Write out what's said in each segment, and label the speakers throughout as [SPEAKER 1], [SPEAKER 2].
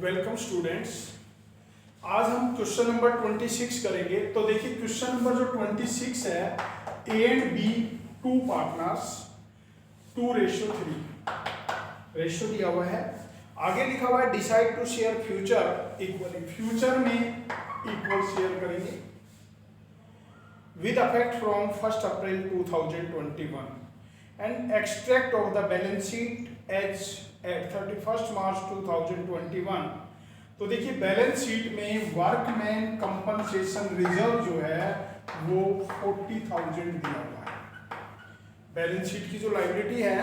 [SPEAKER 1] Welcome students. आज हम question number 26 करेंगे। तो देखिए क्वेश्चन नंबर जो 26 है, A and B two partners 2:3 ratio दिया हुआ है। आगे लिखा हुआ है decide to share future equally, future में इक्वल शेयर करेंगे with affect from 1 April 2021 and extract of the balance sheet as at 31 March 2021। तो देखिए बैलेंस शीट में वर्कमैन कंपनसेशन रिजर्व जो है वो 40,000 दिया हुआ है। बैलेंस शीट की जो लायबिलिटी है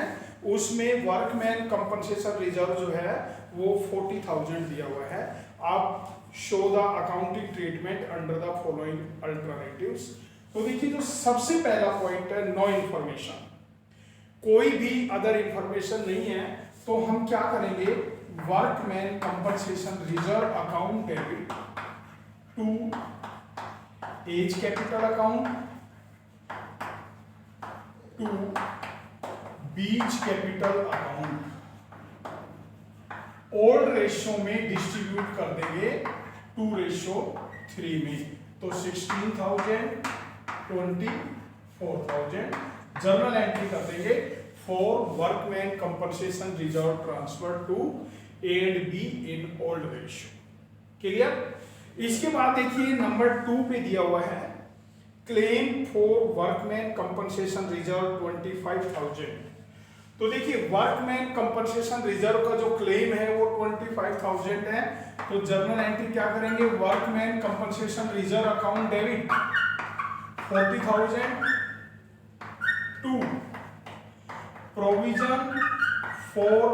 [SPEAKER 1] उसमें वर्कमैन कंपनसेशन रिजर्व जो है वो 40,000 दिया हुआ है। आप show the accounting treatment under the following alternatives. तो देखिए जो सबसे पहला पॉइंट है नो इंफॉर्मेशन, कोई भी अदर इंफॉर्मेशन नहीं है। तो हम क्या करेंगे, workman compensation reserve account debit to A's capital account to B's capital account old ratio में डिस्ट्रीब्यूट कर देंगे 2:3 में। तो 16,000 24,000 जर्नल एंट्री कर देंगे for workman compensation reserve transfer to A and B in old ratio. Clear. इसके बाद देखिए नंबर 2 पे दिया हुआ है claim for workman compensation reserve 25,000। तो देखिए वर्कमैन कंपनसेशन रिजर्व का जो क्लेम है वो 25,000 है। तो जर्नल एंट्री क्या करेंगे, workman compensation reserve account debit 40,000 to provision for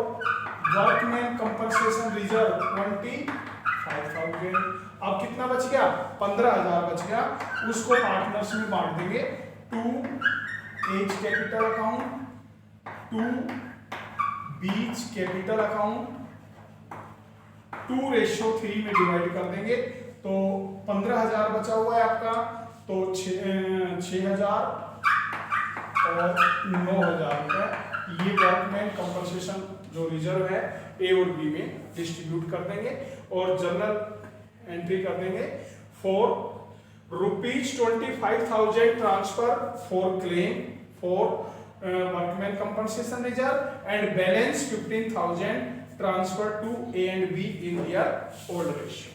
[SPEAKER 1] workman compensation reserve 25,000। अब कितना बच गया, 15,000 बच गया। उसको पार्टनर्स में बांट देंगे to A's capital account to B's capital account 2:3 में डिवाइड कर देंगे। तो 15,000 बचा हुआ है आपका, तो 6,000 और 9,000 रुपए ये वर्कमैन कंपनसेशन जो रिजर्व है ए और बी में डिस्ट्रीब्यूट कर देंगे और जर्नल एंट्री कर देंगे for ₹25,000 transfer for claim for workman compensation reserve and balance 15,000 transfer to A and B in their old ratio.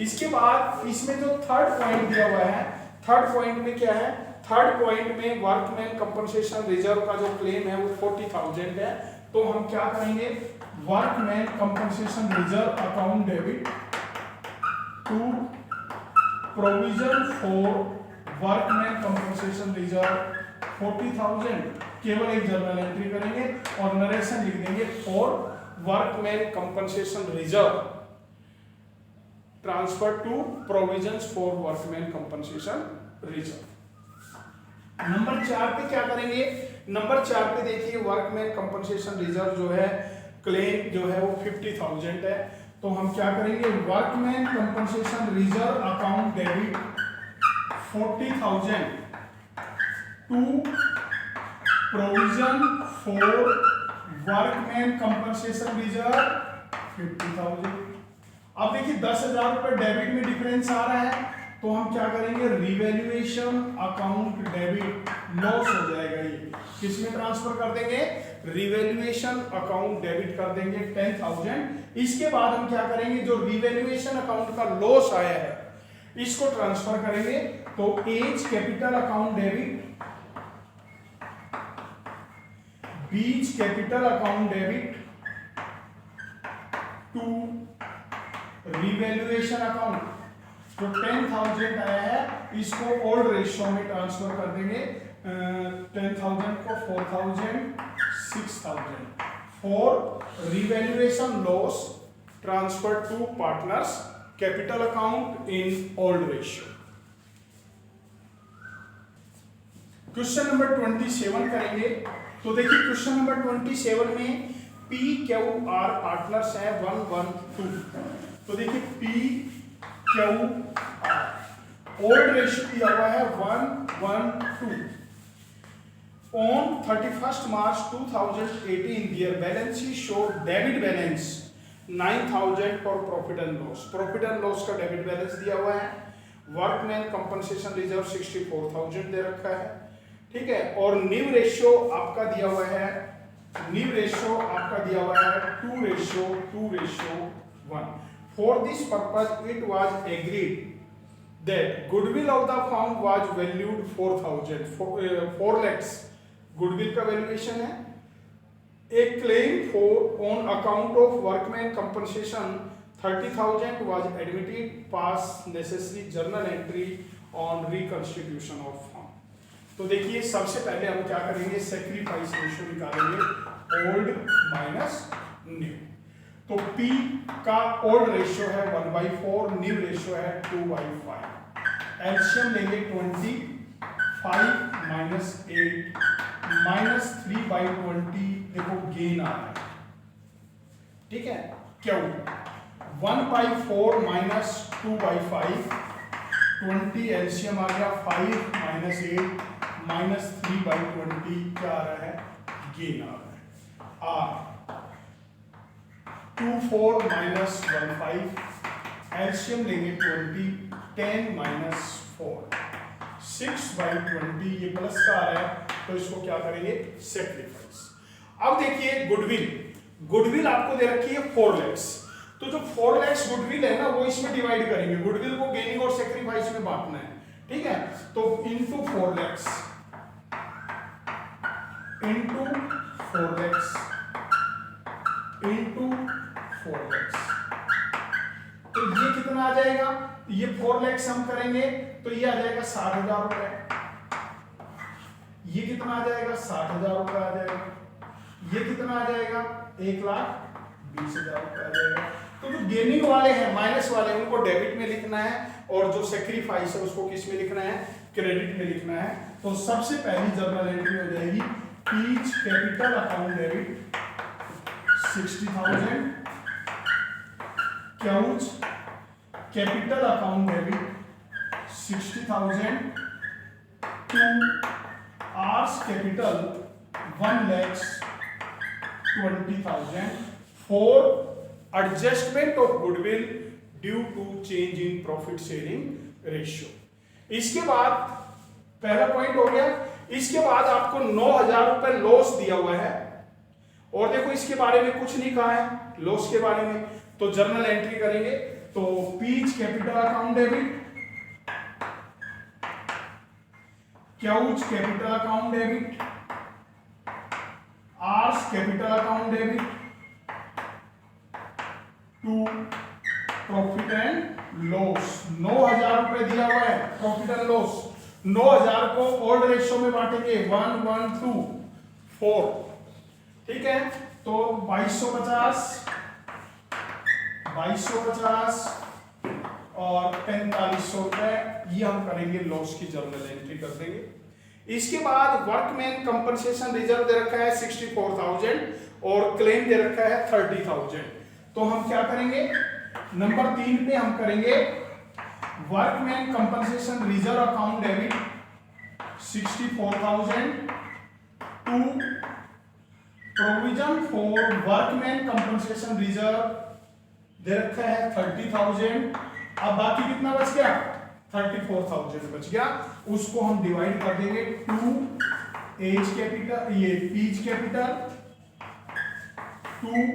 [SPEAKER 1] इसके बाद इसमें जो थर्ड पॉइंट दिया हुआ है, थर्ड पॉइंट में क्या है, थर्ड पॉइंट में वर्कमैन कंपनसेशन रिजर्व का जो क्लेम है वो 40,000 है। तो हम क्या करेंगे, workman compensation reserve account debit to provision for workman compensation reserve 40,000, केवल एक जर्नल एंट्री करेंगे और नरेशन लिख देंगे for workman compensation reserve transfer to provisions for workman compensation reserve. Number 4 पे क्या करेंगे, नंबर 4 पे देखिए वर्कमैन कंपनसेशन रिजर्व जो है क्लेम जो है वो 50,000 है। तो हम क्या करेंगे, workman compensation reserve account debit 40,000 to provision for workman compensation reserve 50,000। अब देखिए 10,000 रुपए डेबिट में डिफरेंस आ रहा है, तो हम क्या करेंगे, रिवैल्यूएशन अकाउंट डेबिट लॉस हो जाएगा, ये किस में ट्रांसफर कर देंगे, रिवैल्यूएशन अकाउंट डेबिट कर देंगे 10,000। इसके बाद हम क्या करेंगे, जो रिवैल्यूएशन अकाउंट का लॉस आया है इसको ट्रांसफर करेंगे। तो A's capital account debit B's capital account debit to revaluation account, जो 10,000 आया है इसको ओल्ड रेशियो में ट्रांसफर कर देंगे। 10,000 को 4,000 6,000 for revaluation loss transfer to partners capital account in old ratio. Question number 27 करेंगे। तो देखिए क्वेश्चन नंबर 27 में पी क्यू आर पार्टनर्स है 1 1 2। तो देखिए P Q R old ratio दिया हुआ है 1 1 2। On 31 March 2018 their balance sheet showed debit balance 9,000 for profit and loss. Profit and loss का डेबिट बैलेंस दिया हुआ है। वर्कमैन कंपनसेशन रिजर्व 64,000 दे रखा है, ठीक है। और न्यू रेशियो आपका दिया हुआ है, न्यू रेशियो आपका दिया हुआ है 2:1। For this purpose it was agreed that goodwill of the firm was valued 4,000, 4 lakhs goodwill का वैल्यूएशन है। A claim for on account of workman compensation 30,000 was admitted, pass necessary journal entry on reconstitution of firm। तो देखिए सबसे पहले हम क्या करेंगे, sacrifice ratio निकालेंगे, ओल्ड माइनस न्यू। तो P का ओल्ड रेशियो है 1/4, न्यू रेशियो है 2/5। एलसीएम लेंगे 25 माइनस 8 माइनस 3/20, देखो गेन आ रहा है, ठीक है। क्या होगा 1/4 माइनस 2/5, 20 एलसीएम आ गया 5 माइनस 8 माइनस 3/20, क्या आ रहा है, गेन आ रहा है। आर 24 माइनस 15, एलसीएम लेंगे 20, 10 माइनस 4, 6/20, ये प्लस का आ रहा है, तो इसको क्या करेंगे, सेक्रीफाइस। अब देखिए गुडविल, गुडविल आपको दे रखी है 4 lakhs, तो जो 4 lakhs गुडविल है ना वो इसमें डिवाइड करेंगे, गुडविल को गेनिंग और सेक्रीफाइस में बांटना है, ठीक है। तो into 4 lakhs, into 4 lakhs, into 4 lakhs, तो ये कितना आ जाएगा, ये 4 lakhs हम करेंगे तो ये आ जाएगा 60,000 रुपए, ये कितना आ जाएगा 60,000 रुपए आ जाएगा, ये कितना आ जाएगा 1,20,000 रुपए आ जाएगा। तो जो गेनिंग वाले हैं, माइनस वाले, उनको डेबिट में लिखना है, और जो सेक्रीफाइस है उसको किस में लिखना है, क्रेडिट में लिखना है। तो सबसे पहली जर्नल एंट्री हो जाएगी पीच कैपिटल अकाउंट डेबिट 60,000, क्याउच कैपिटल अकाउंट डेबिट 60,000 टू आर्स capital 1,20,000 for adjustment of goodwill due to change in profit sharing ratio. इसके बाद पहला पॉइंट हो गया। इसके बाद आपको 9,000 रुपए लॉस दिया हुआ है, और देखो इसके बारे में कुछ नहीं कहा है लॉस के बारे में, तो जर्नल एंट्री करेंगे। तो पीच कैपिटल अकाउंट डेबिट, क्याउच कैपिटल अकाउंट डेबिट, आर्स capital account debit to profit and loss. 9,000 रुपए दिया हुआ है प्रॉफिट एंड लॉस, 9,000 को ओल्ड रेशियो में बांटेंगे 1, 1, 2, 4, ठीक है। तो 2,250 और 4,500 रुपए, ये हम करेंगे लॉस की जर्नल एंट्री कर देंगे। इसके बाद वर्कमैन कंपनसेशन रिजर्व दे रखा है 64,000 और क्लेम दे रखा है 30,000। तो हम क्या करेंगे, नंबर 3 पे हम करेंगे workman compensation reserve account debit 64,000 to provision for workman compensation reserve दे रखा है 30,000। अब बाकी कितना बच गया, 34,000 बच गया, उसको हम डिवाइड कर देंगे 2 एज कैपिटल, ये पीच कैपिटल, 2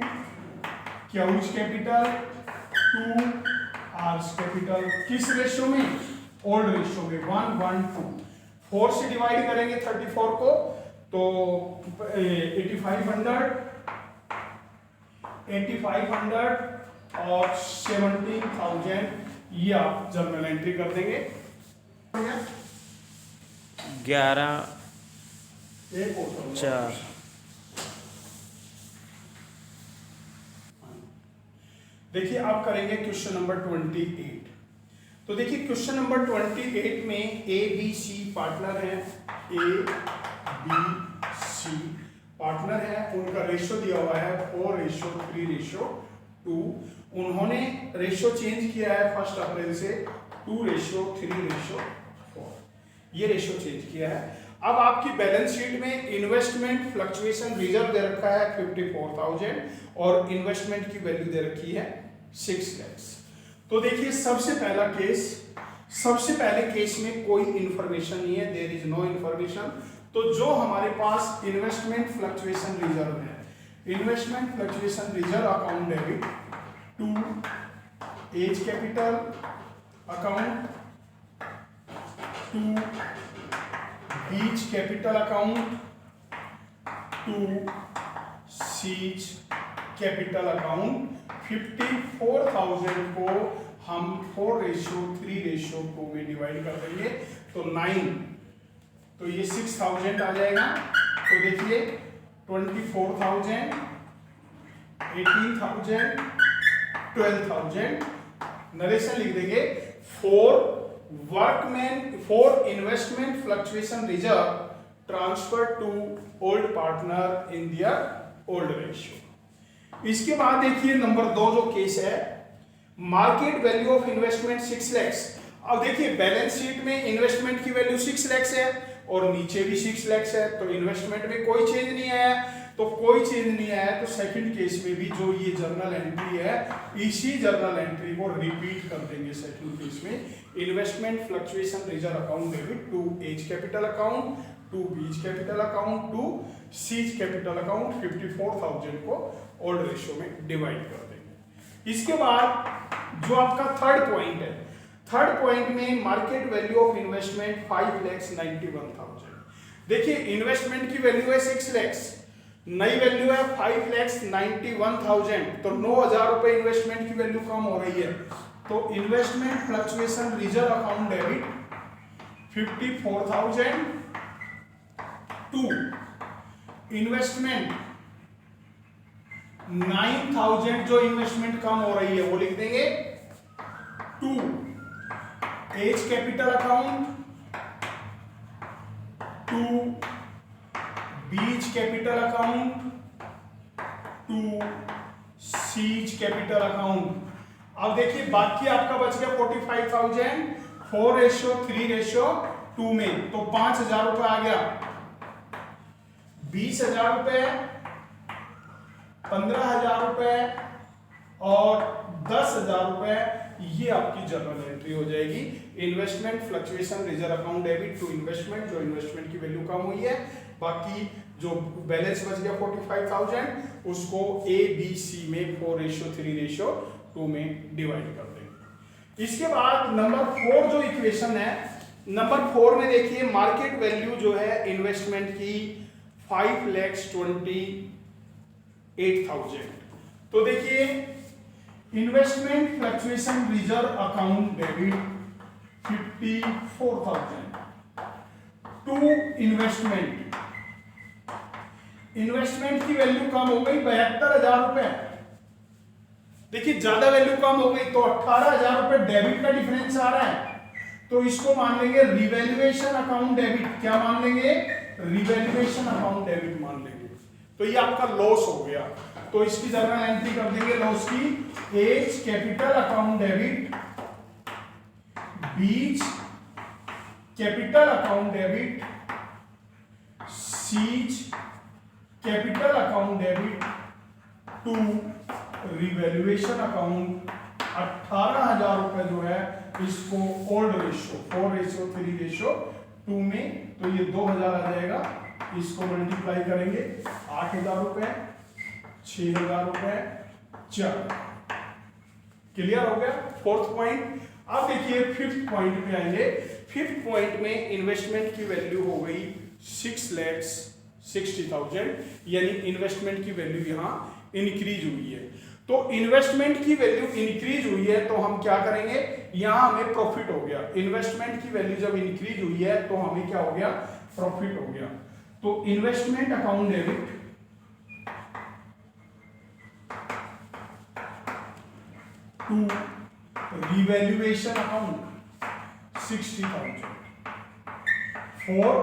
[SPEAKER 1] क्याउच कैपिटल, 2 आर्स कैपिटल, किस रेशियो में, ओल्ड रेशियो में 1, 1, 2। 4 से डिवाइड करेंगे 34 को, तो 8,500 और 17,000, ये आप जर्नल एंट्री कर देंगे।
[SPEAKER 2] 11/4
[SPEAKER 1] देखिए आप करेंगे क्वेश्चन नंबर 28। तो देखिए क्वेश्चन नंबर 28 में ए बी सी पार्टनर है, ए बी सी पार्टनर है, उनका रेशियो दिया हुआ है 4:3:2। उन्होंने रेशियो चेंज किया है 1 अप्रैल से 2:3:4, ये रेशियो चेंज किया है। अब आपकी बैलेंस शीट में इन्वेस्टमेंट फ्लक्चुएशन रिजर्व दे रखा है 54,000 और इन्वेस्टमेंट की वैल्यू दे रखी है 6 lakhs। तो देखिए सबसे पहले केस में कोई इंफॉर्मेशन नहीं है, देयर इज नो इंफॉर्मेशन। तो जो हमारे पास इन्वेस्टमेंट फ्लक्चुएशन रिजर्व है, investment fluctuation reserve account debit to A's capital account to B's capital account to C's capital account 54,000 को हम 4:3:2 में डिवाइड कर देंगे तो 9, तो ये 6,000 आ जाएगा। तो देखिए 24,000, 18,000, 12,000 नरेशन लिख देंगे for investment fluctuation reserve transfer to old partner in their old ratio. इसके बाद देखिए नंबर 2 जो केस है, market value of investment 6 lakhs। अब देखिए बैलेंस शीट में इन्वेस्टमेंट की वैल्यू 6 lakhs है और नीचे भी 6 lakhs है, तो इन्वेस्टमेंट में कोई चेंज नहीं आया। तो कोई चेंज नहीं आया तो सेकंड केस में भी जो ये जर्नल एंट्री है, इसी जर्नल एंट्री को रिपीट कर देंगे सेकंड केस में। Investment fluctuation reserve account debit to A's capital account to B's capital account to C's capital account 54,000 को ओल्ड रेशियो में डिवाइड कर देंगे। इसके बाद जो आपका थर्ड पॉइंट है, थर्ड पॉइंट में मार्केट वैल्यू ऑफ इन्वेस्टमेंट 5,91,000। देखिए इन्वेस्टमेंट की वैल्यू है 6 lakhs, नई वैल्यू है 5,91,000, तो 9,000 रुपए इन्वेस्टमेंट की वैल्यू कम हो रही है। तो investment fluctuation reserve account debit 54,000 to investment 9,000, जो इन्वेस्टमेंट कम हो रही है वो लिख देंगे to A's capital account to B's capital account to C's capital account. अब देखिए बाकी आपका बच गया 45,000 4:3:2 में, तो 5,000 रुपए आ गया, 20,000 रुपए, 15,000 रुपए और 10,000 रुपए, ये आपकी जर्नल एंट्री हो जाएगी। Investment fluctuation reserve account debit to investment, जो इन्वेस्टमेंट की वैल्यू कम हुई है, बाकी जो बैलेंस बच गया 45,000 उसको ए बी सी में 4:3:2 में डिवाइड कर देंगे। इसके बाद नंबर 4 जो इक्वेशन है, नंबर 4 में देखिए मार्केट वैल्यू जो है इन्वेस्टमेंट की 5,28,000। तो देखिए investment fluctuation reserve account debit 54,000 to investment, investment की वैल्यू कम हो गई 72,000 रुपए। देखिए ज्यादा वैल्यू कम हो गई तो 18,000 रुपए डेबिट का डिफरेंस आ रहा है, तो इसको मान लेंगे रिवैल्यूएशन अकाउंट डेबिट। क्या मान लेंगे? रिवैल्यूएशन अकाउंट डेबिट मान लेंगे। तो ये आपका लॉस हो गया, तो इसकी जर्नल एंट्री कर देंगे लॉस की, A's capital account debit B's capital account debit C's capital account debit to revaluation account 18,000 रुपए जो है इसको ओल्ड रेशियो 4:3:2 में, तो ये 2,000 आ जाएगा। इसको मल्टीप्लाई करेंगे 8,000 रुपए, 6,000 रुपए, 4। क्लियर हो गया फोर्थ पॉइंट। अब देखिए फिफ्थ पॉइंट पे आएंगे। फिफ्थ पॉइंट में इन्वेस्टमेंट की वैल्यू हो गई 6,60,000, यानी इन्वेस्टमेंट की वैल्यू यहां इंक्रीज हुई है। तो इन्वेस्टमेंट की वैल्यू इंक्रीज हुई है तो हम क्या करेंगे, यहां हमें प्रॉफिट हो गया। इन्वेस्टमेंट की वैल्यू जब इंक्रीज हुई है तो हमें क्या हो गया, प्रॉफिट हो गया। तो investment account debit to revaluation account 60,000 for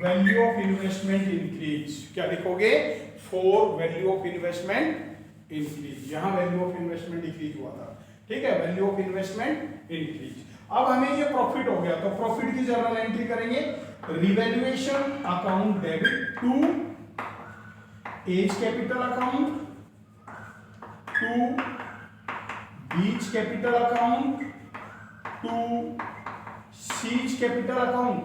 [SPEAKER 1] value of investment increase. क्या लिखोगे? For value of investment increase. यहां वैल्यू ऑफ इन्वेस्टमेंट इंक्रीज हुआ था, ठीक है, वैल्यू ऑफ इन्वेस्टमेंट इंक्रीज। अब हमें ये प्रॉफिट हो गया तो प्रॉफिट की जर्नल एंट्री करेंगे। Revaluation account debit to A's capital account to B's capital account to C's capital account.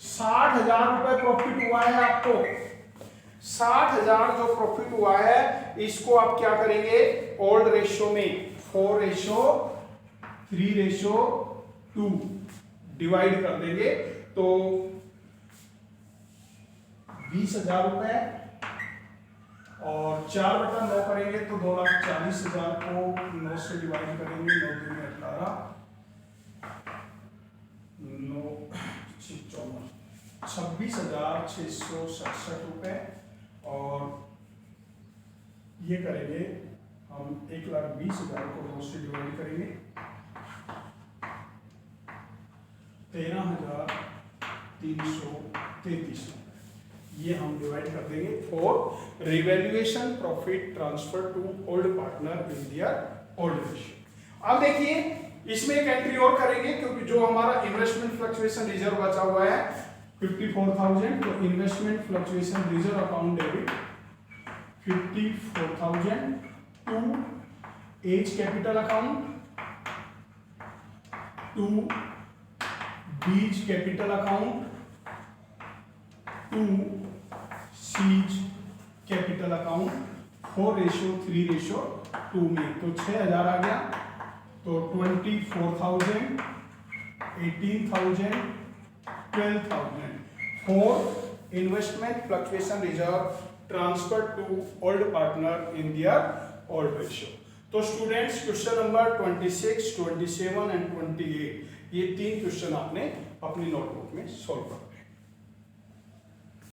[SPEAKER 1] 60,000 रुपए प्रॉफिट हुआ है आपको। 60,000 जो प्रॉफिट हुआ है इसको आप क्या करेंगे, ओल्ड रेशियो में 4:3:2 डिवाइड कर देंगे तो 20,000 रुपए और 4/9 करेंगे तो 2,40,000 को 9 से डिवाइड करेंगे, 9 दूनी 18, 9 14, 26,667 रुपए। और ये करेंगे हम 1,20,000 को 9 से डिवाइड करेंगे, 13,333। ये हम डिवाइड कर देंगे for revaluation profit transfer to old partner in their old ratio. अब देखिए इसमें एक एंट्री और करेंगे क्योंकि जो हमारा इन्वेस्टमेंट फ्लक्चुएशन रिजर्व बचा हुआ है 54,000, तो investment fluctuation reserve account debit 54,000 to A's capital account to B's capital account to C's capital account 4:3:2 में। तो 6,000 आ गया, तो 24,000, 18,000, 12,000 for investment fluctuation reserve transfer to old partner in their old ratio. तो students question number 26, 27 and 28 ये 3 question आपने अपनी notebook में solve कर